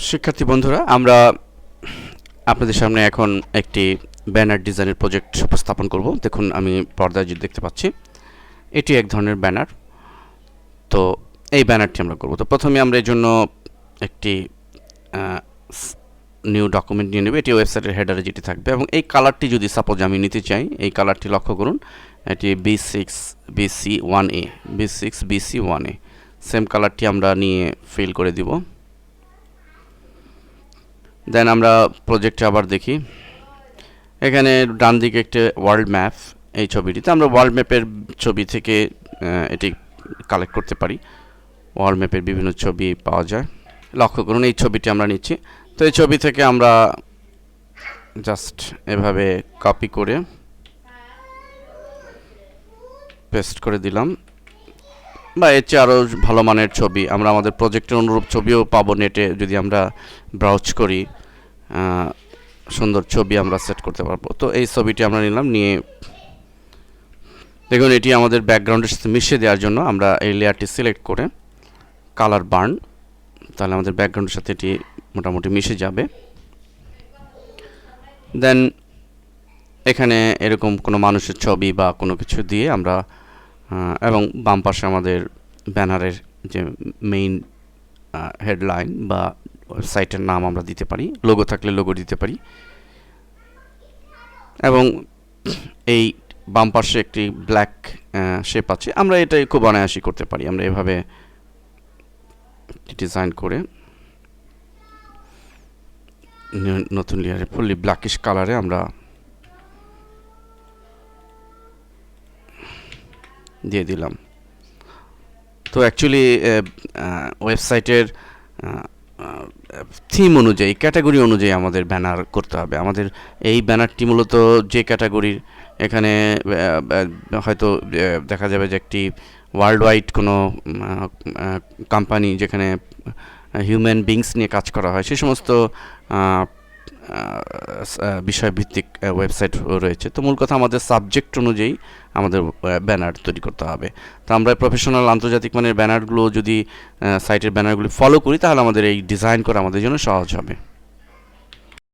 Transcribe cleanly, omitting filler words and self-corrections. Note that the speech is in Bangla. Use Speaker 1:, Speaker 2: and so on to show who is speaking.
Speaker 1: শিক্ষার্থী বন্ধুরা, আমরা আপনাদের সামনে এখন একটি ব্যানার ডিজাইনের প্রজেক্ট উপস্থাপন করব। দেখুন, আমি পর্দায় যে দেখতে পাচ্ছি এটি এক ধরনের ব্যানার। তো এই ব্যানারটি আমরা করব। তো প্রথমে আমরা এর জন্য একটি নিউ ডকুমেন্ট নিয়ে নেব। এটি ওয়েবসাইটের হেডারে যেটি থাকবে, এবং এই কালারটি যদি সাপোজ আমি নিতে চাই, এই কালারটি লক্ষ্য করুন, এটি B6BC1A B6BC1A সেম কালারটি আমরা নিয়ে ফিল করে দিব। দেন আমরা প্রজেক্টে আবার দেখি, এখানে ডান দিকে একটা ওয়ার্ল্ড ম্যাপ। এই ছবিটিতে আমরা ওয়ার্ল্ড ম্যাপের ছবি থেকে এটি কালেক্ট করতে পারি। ওয়ার্ল্ড ম্যাপের বিভিন্ন ছবি পাওয়া যায়। লক্ষ্য করুন, এই ছবিটি আমরা নিচ্ছি। তো এই ছবি থেকে আমরা জাস্ট এভাবে কপি করে পেস্ট করে দিলাম, বা এর চেয়ে আরও ভালো মানের ছবি আমরা আমাদের প্রজেক্টের অনুরূপ ছবিও পাবো নেটে। যদি আমরা ব্রাউজ করি, সুন্দর ছবি আমরা সেট করতে পারবো। তো এই ছবিটি আমরা নিলাম, নিয়ে দেখুন এটি আমাদের ব্যাকগ্রাউন্ডের সাথে মিশিয়ে দেওয়ার জন্য আমরা এই লেয়ারটি সিলেক্ট করে কালার বার্ন, তাহলে আমাদের ব্যাকগ্রাউন্ডের সাথে এটি মোটামুটি মিশে যাবে। দেন এখানে এরকম কোনো মানুষের ছবি বা কোনো কিছু দিয়ে আমরা, এবং বাম পাশে আমাদের ব্যানারের যে মেইন হেডলাইন বা ওয়েবসাইটের নাম আমরা দিতে পারি। লোগো থাকলে লোগো দিতে পারি। এবং এই বাম পাশে একটি ব্ল্যাক শেপ আছে, আমরা এটাই খুব অনায়াসই করতে পারি। আমরা এভাবে ডিজাইন করে নতুন লেয়ারে ফুললি ব্ল্যাকিশ কালারে আমরা দিয়ে দিলাম। তো অ্যাকচুয়ালি ওয়েবসাইটের থিম অনুযায়ী, ক্যাটাগরি অনুযায়ী আমাদের ব্যানার করতে হবে। আমাদের এই ব্যানারটি মূলত যে ক্যাটাগরির, এখানে হয়তো দেখা যাবে যে একটি ওয়ার্ল্ড ওয়াইড কোনো কোম্পানি যেখানে হিউম্যান বিংস নিয়ে কাজ করা হয়, সে সমস্ত বিষয়ভিত্তিক ওয়েবসাইট রয়েছে। তো মূল কথা, আমাদের সাবজেক্ট অনুযায়ী আমাদের ব্যানার তৈরি করতে হবে। তো আমরা প্রফেশনাল আন্তর্জাতিক মানের ব্যানারগুলো যদি সাইটের ব্যানারগুলি ফলো করি, তাহলে আমাদের এই ডিজাইন করা আমাদের জন্য সহজ হবে।